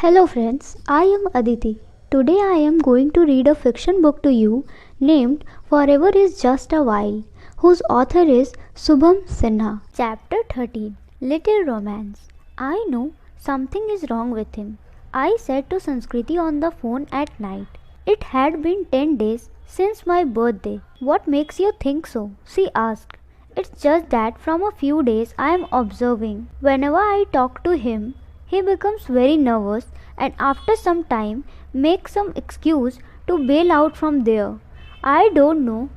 Hello friends, I am Aditi. Today I am going to read a fiction book to you named Forever is Just a While, whose author is SHUBHAM SINHA. Chapter 13, Little Romance. I know something is wrong with him, I said to Sanskriti on the phone at night. It had been 10 days since my birthday. What makes you think so? She asked. It's just that from a few days I am observing. Whenever I talk to him, he becomes very nervous and after some time makes some excuse to bail out from there. I don't know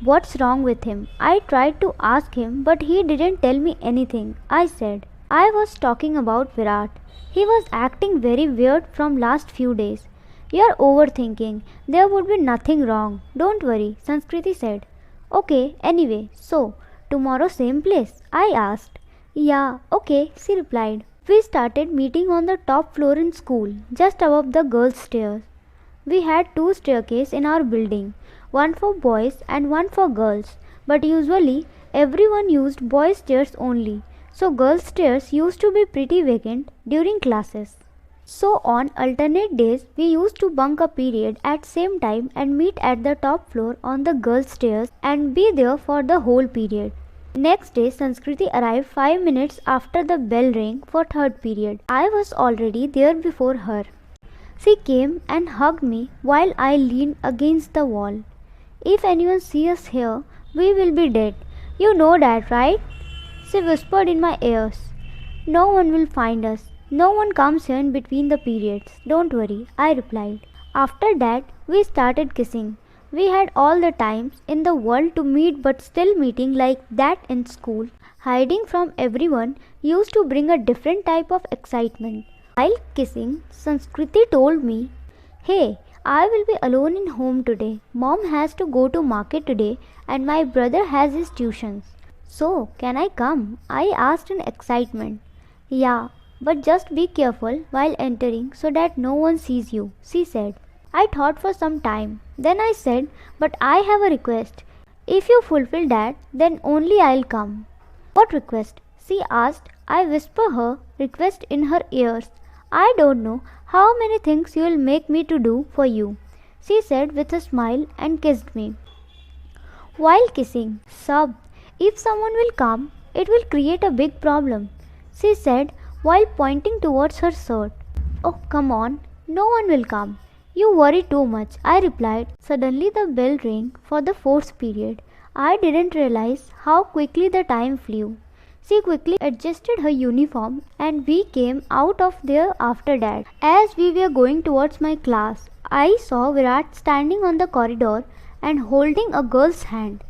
what's wrong with him. I tried to ask him but he didn't tell me anything. I said, I was talking about Virat. He was acting very weird from last few days. You're overthinking. There would be nothing wrong. Don't worry, Sanskriti said. Okay, anyway, so tomorrow same place? I asked. Yeah, okay, she replied. We started meeting on the top floor in school, just above the girls' stairs. We had 2 staircases in our building, one for boys and one for girls, but usually everyone used boys' stairs only, so girls' stairs used to be pretty vacant during classes. So on alternate days, we used to bunk a period at same time and meet at the top floor on the girls' stairs and be there for the whole period. Next day, Sanskriti arrived 5 minutes after the bell rang for third period. I was already there before her. She came and hugged me while I leaned against the wall. If anyone sees us here, we will be dead. You know that, right? She whispered in my ears. No one will find us. No one comes here in between the periods. Don't worry, I replied. After that, we started kissing. We had all the times in the world to meet but still meeting like that in school. Hiding from everyone used to bring a different type of excitement. While kissing, Sanskriti told me, Hey, I will be alone in home today. Mom has to go to market today and my brother has his tuitions. So, can I come? I asked in excitement. Yeah, but just be careful while entering so that no one sees you, she said. I thought for some time. Then I said, but I have a request. If you fulfill that, then only I'll come. What request? She asked. I whispered her request in her ears. I don't know how many things you will make me to do for you, she said with a smile and kissed me. While kissing, sobbed, if someone will come, it will create a big problem, she said while pointing towards her shirt. Oh, come on, no one will come. You worry too much, I replied. Suddenly the bell rang for the 4th period. I didn't realize how quickly the time flew. She quickly adjusted her uniform and we came out of there after that. As we were going towards my class, I saw Virat standing on the corridor and holding a girl's hand.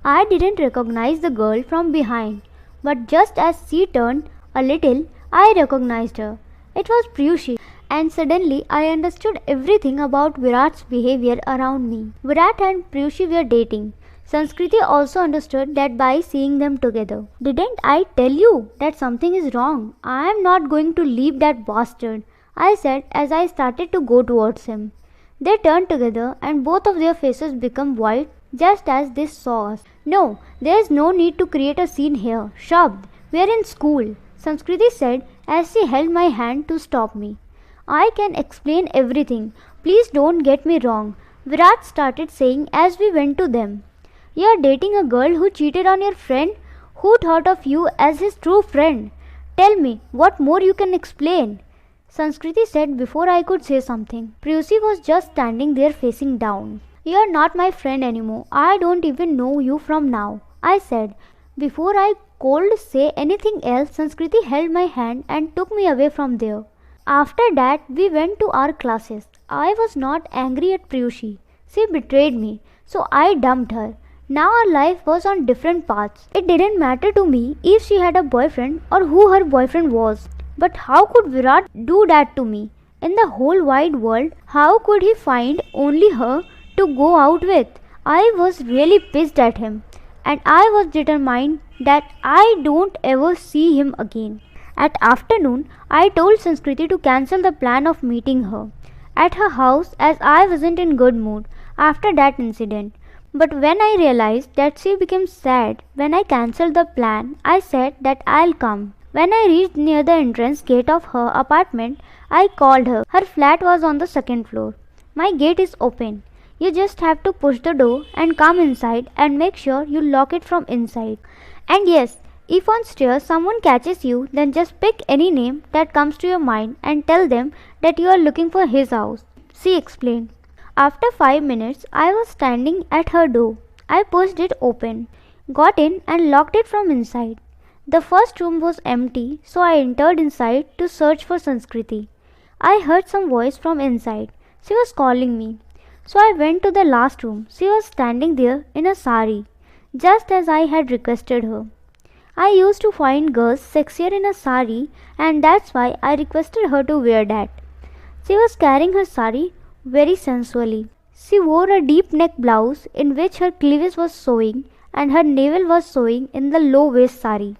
I didn't recognize the girl from behind, but just as she turned a little, I recognized her. It was Priyushi. And suddenly I understood everything about Virat's behavior around me. Virat and Priyushi were dating. Sanskriti also understood that by seeing them together. Didn't I tell you that something is wrong? I am not going to leave that bastard, I said as I started to go towards him. They turned together and both of their faces became white just as they saw us. No, there is no need to create a scene here. Shabd, we are in school, Sanskriti said as she held my hand to stop me. I can explain everything. Please don't get me wrong, Virat started saying as we went to them. You are dating a girl who cheated on your friend? Who thought of you as his true friend? Tell me, what more you can explain? Sanskriti said before I could say something. Priyushi was just standing there facing down. You are not my friend anymore. I don't even know you from now, I said. Before I could say anything else, Sanskriti held my hand and took me away from there. After that, we went to our classes. I was not angry at Priyushi. She betrayed me, so I dumped her. Now our life was on different paths. It didn't matter to me if she had a boyfriend or who her boyfriend was. But how could Virat do that to me? In the whole wide world, how could he find only her to go out with? I was really pissed at him, and I was determined that I don't ever see him again. At afternoon, I told Sanskriti to cancel the plan of meeting her at her house as I wasn't in good mood after that incident. But when I realized that she became sad when I cancelled the plan, I said that I'll come. When I reached near the entrance gate of her apartment, I called her. Her flat was on the second floor. My gate is open. You just have to push the door and come inside and make sure you lock it from inside. And yes, if on stairs someone catches you, then just pick any name that comes to your mind and tell them that you are looking for his house, she explained. After 5 minutes, I was standing at her door. I pushed it open, got in and locked it from inside. The first room was empty, so I entered inside to search for Sanskriti. I heard some voice from inside. She was calling me. So I went to the last room. She was standing there in a sari, just as I had requested her. I used to find girls sexier in a sari, and that's why I requested her to wear that. She was carrying her sari very sensually. She wore a deep neck blouse in which her cleavage was showing and her navel was showing in the low waist sari.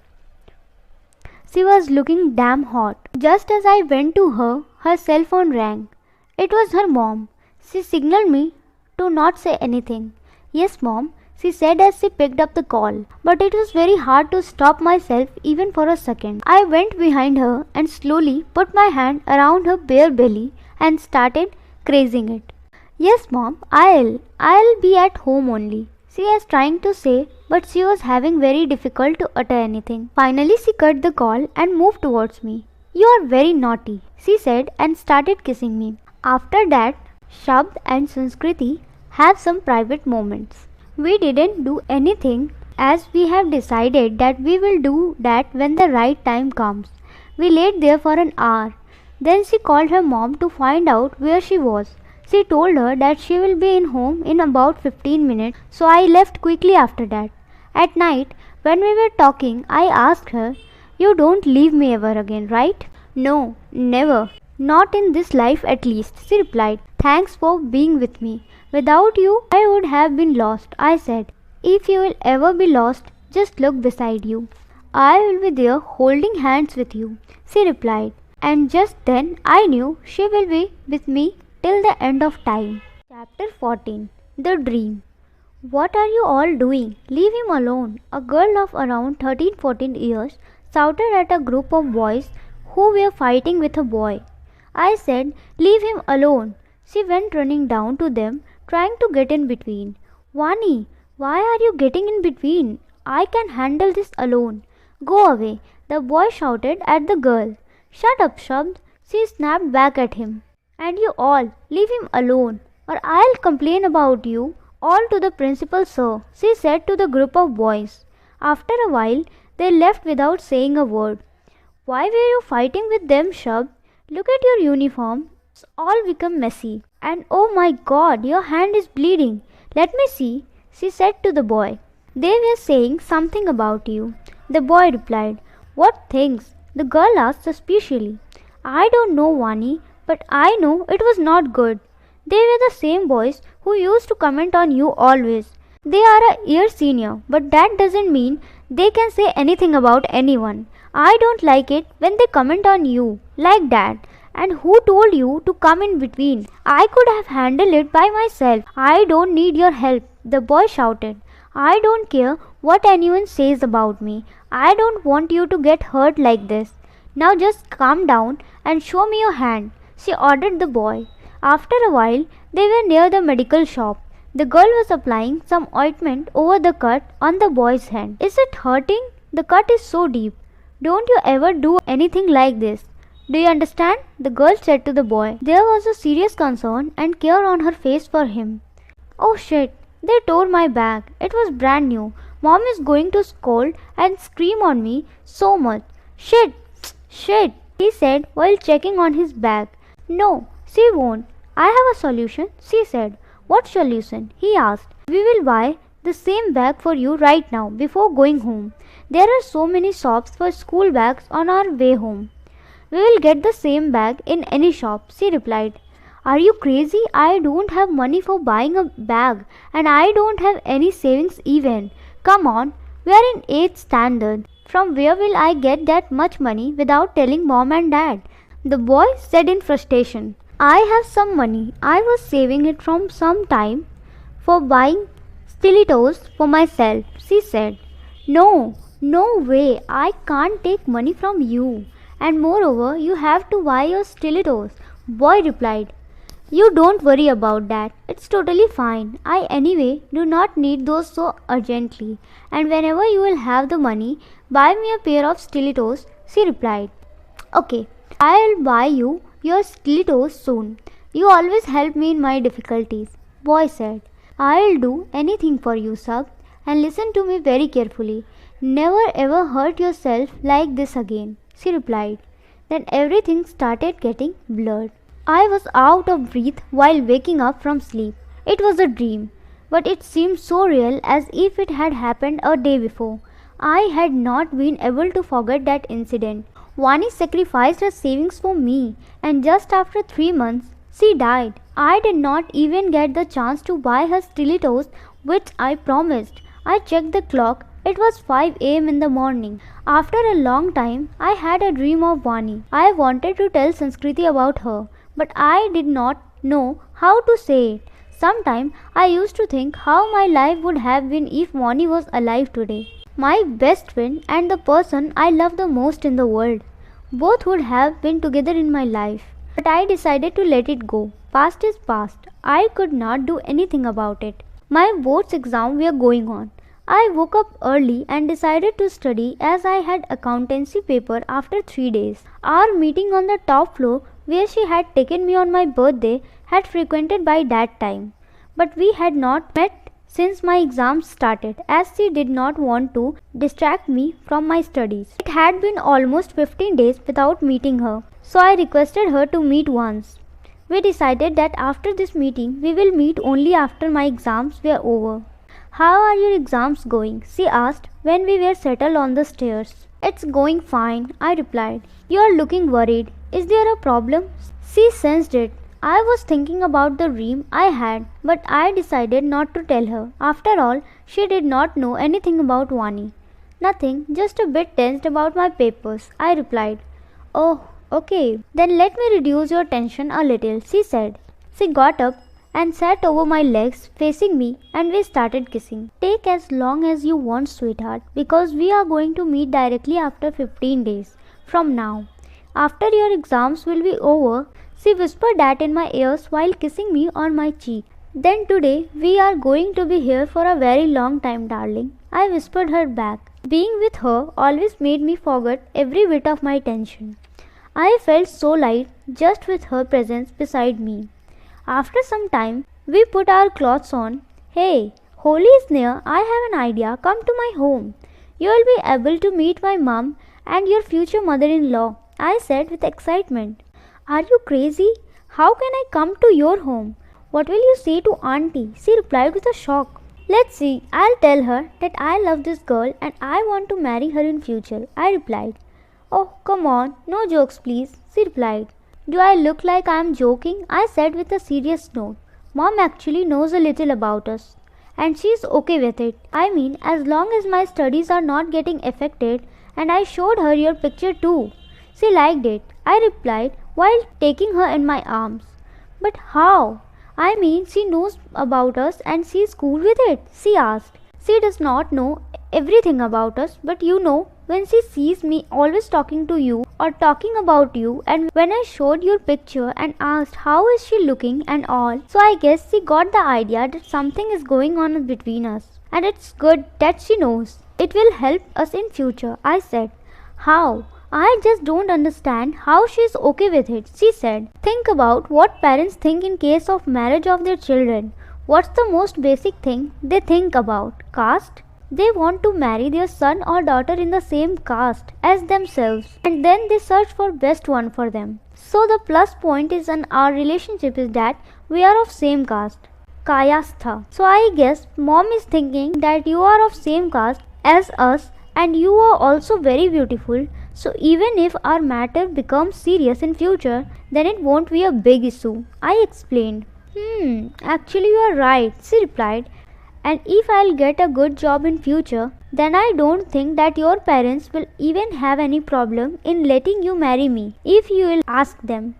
She was looking damn hot. Just as I went to her, her cell phone rang. It was her mom. She signaled me to not say anything. Yes, Mom, she said as she picked up the call. But it was very hard to stop myself even for a second. I went behind her and slowly put my hand around her bare belly and started grazing it. Yes, Mom, I'll be at home only, she was trying to say, but she was having very difficult to utter anything. Finally, she cut the call and moved towards me. You are very naughty, she said and started kissing me. After that, Shabd and Sanskriti have some private moments. We didn't do anything as we have decided that we will do that when the right time comes. We laid there for an hour. Then she called her mom to find out where she was. She told her that she will be in home in about 15 minutes, so I left quickly after that. At night, when we were talking, I asked her, "You don't leave me ever again, right?" "No, never. Not in this life at least," she replied. "Thanks for being with me. Without you, I would have been lost," I said. "If you will ever be lost, just look beside you. I will be there holding hands with you," she replied. And just then I knew she will be with me till the end of time. Chapter 14. The Dream. "What are you all doing? Leave him alone," a girl of around 13-14 years shouted at a group of boys who were fighting with a boy. I said, "Leave him alone." She went running down to them, trying to get in between. "Vani, why are you getting in between? I can handle this alone." "Go away," the boy shouted at the girl. "Shut up, Shabd," she snapped back at him. "And you all, leave him alone, or I'll complain about you all to the principal, sir," she said to the group of boys. After a while, they left without saying a word. "Why were you fighting with them, Shabd? Look at your uniform. It's all become messy. And oh my God, your hand is bleeding. Let me see," she said to the boy. "They were saying something about you," the boy replied. "What things?" the girl asked suspiciously. "I don't know, Vani, but I know it was not good. They were the same boys who used to comment on you always. They are a year senior, but that doesn't mean they can say anything about anyone. I don't like it when they comment on you like that. And who told you to come in between? I could have handled it by myself. I don't need your help," the boy shouted. "I don't care what anyone says about me. I don't want you to get hurt like this. Now just calm down and show me your hand," she ordered the boy. After a while, they were near the medical shop. The girl was applying some ointment over the cut on the boy's hand. "Is it hurting? The cut is so deep. Don't you ever do anything like this. Do you understand?" the girl said to the boy. There was a serious concern and care on her face for him. "Oh shit, they tore my bag. It was brand new. Mom is going to scold and scream on me so much. Shit, he said while checking on his bag. "No, she won't. I have a solution," she said. "What solution?" he asked. "We will buy the same bag for you right now before going home. There are so many shops for school bags on our way home. We will get the same bag in any shop," she replied. "Are you crazy? I don't have money for buying a bag and I don't have any savings even. Come on, we are in 8th standard. From where will I get that much money without telling mom and dad?" the boy said in frustration. "I have some money. I was saving it from some time for buying stilettos for myself," she said. No way, I can't take money from you. And moreover, you have to buy your stilettos. Boy replied, you don't worry about that. It's totally fine. I anyway do not need those so urgently. And whenever you will have the money, buy me a pair of stilettos, she replied. Okay, I'll buy you your stilettos soon. You always help me in my difficulties. Boy said, I'll do anything for you, Sub. And listen to me very carefully. Never ever hurt yourself like this again, she replied. Then everything started getting blurred. I was out of breath while waking up from sleep. It was a dream, but it seemed so real as if it had happened a day before. I had not been able to forget that incident. Vani sacrificed her savings for me, and just after 3 months, she died. I did not even get the chance to buy her stilettos, which I promised. I checked the clock. It was 5 a.m. in the morning. After a long time, I had a dream of Vani. I wanted to tell Sanskriti about her, but I did not know how to say it. Sometimes I used to think how my life would have been if Vani was alive today. My best friend and the person I love the most in the world. Both would have been together in my life. But I decided to let it go. Past is past. I could not do anything about it. My board's exams were going on. I woke up early and decided to study as I had accountancy paper after 3 days. Our meeting on the top floor where she had taken me on my birthday had frequented by that time. But we had not met since my exams started, as she did not want to distract me from my studies. It had been almost 15 days without meeting her, so I requested her to meet once. We decided that after this meeting, we will meet only after my exams were over. How are your exams going? She asked when we were settled on the stairs. It's going fine, I replied. You are looking worried. Is there a problem? She sensed it. I was thinking about the dream I had, but I decided not to tell her. After all, she did not know anything about Vani. Nothing, just a bit tensed about my papers, I replied. Oh, okay. Then let me reduce your tension a little, she said. She got up and sat over my legs facing me, and we started kissing. Take as long as you want, sweetheart, because we are going to meet directly after 15 days from now. After your exams will be over, she whispered that in my ears while kissing me on my cheek. Then today we are going to be here for a very long time, darling, I whispered her back. Being with her always made me forget every bit of my tension. I felt so light just with her presence beside me. After some time, we put our clothes on. Hey, Holi is near. I have an idea. Come to my home. You will be able to meet my mom and your future mother-in-law, I said with excitement. Are you crazy? How can I come to your home? What will you say to auntie? She replied with a shock. Let's see. I'll tell her that I love this girl and I want to marry her in future, I replied. Oh, come on. No jokes, please, she replied. Do I look like I am joking? I said with a serious note. Mom actually knows a little about us, and she is okay with it. I mean, as long as my studies are not getting affected, and I showed her your picture too. She liked it, I replied while taking her in my arms. But how? I mean, she knows about us and she is cool with it, she asked. She does not know everything about us, but you know, when she sees me always talking to you or talking about you, and when I showed your picture and asked how is she looking and all, so I guess she got the idea that something is going on between us, and it's good that she knows. It will help us in future, I said. How? I just don't understand how she is okay with it, she said. Think about what parents think in case of marriage of their children. What's the most basic thing they think about? Caste? They want to marry their son or daughter in the same caste as themselves, and then they search for best one for them. So the plus point is in our relationship is that we are of same caste. Kayastha. So I guess mom is thinking that you are of same caste as us and you are also very beautiful. So even if our matter becomes serious in future, then it won't be a big issue, I explained. Actually you are right, she replied. And if I'll get a good job in future, then I don't think that your parents will even have any problem in letting you marry me if you will ask them.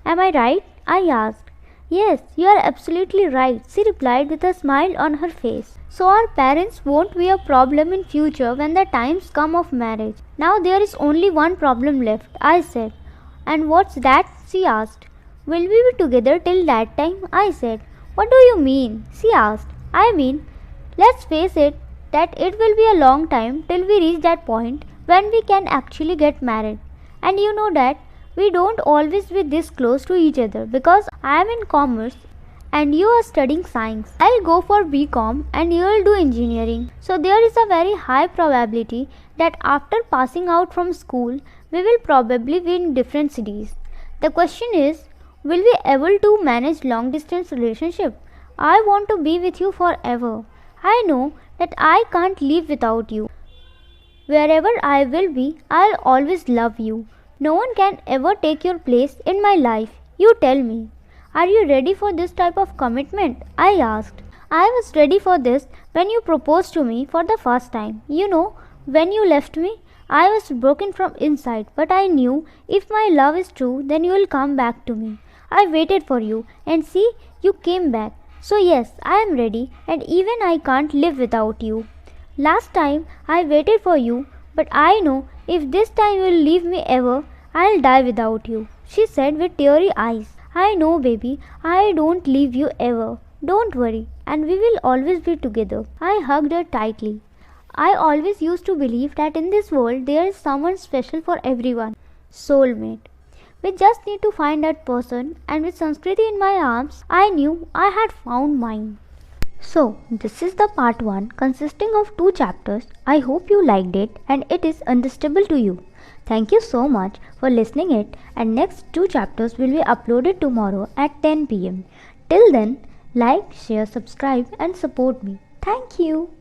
Am I right? I asked. Yes, you are absolutely right, she replied with a smile on her face. So our parents won't be a problem in future when the times come of marriage. Now there is only one problem left, I said. And what's that? She asked. Will we be together till that time? I said. What do you mean? She asked. I mean, let's face it, that it will be a long time till we reach that point when we can actually get married. And you know that we don't always be this close to each other because I am in commerce and you are studying science. I'll go for BCom and you will do engineering. So there is a very high probability that after passing out from school, we will probably be in different cities. The question is, will we able to manage long distance relationship? I want to be with you forever. I know that I can't live without you. Wherever I will be, I'll always love you. No one can ever take your place in my life. You tell me. Are you ready for this type of commitment? I asked. I was ready for this when you proposed to me for the first time. You know, when you left me, I was broken from inside, but I knew if my love is true, then you will come back to me. I waited for you, and see, you came back. So yes, I am ready, and even I can't live without you. Last time, I waited for you, but I know if this time you will leave me ever, I'll die without you, she said with teary eyes. I know, baby, I don't leave you ever. Don't worry, and we will always be together. I hugged her tightly. I always used to believe that in this world there is someone special for everyone. Soulmate. We just need to find that person, and with Sanskriti in my arms, I knew I had found mine. So, this is the part 1 consisting of 2 chapters. I hope you liked it and it is understandable to you. Thank you so much for listening it, and next 2 chapters will be uploaded tomorrow at 10 pm. Till then, like, share, subscribe and support me. Thank you.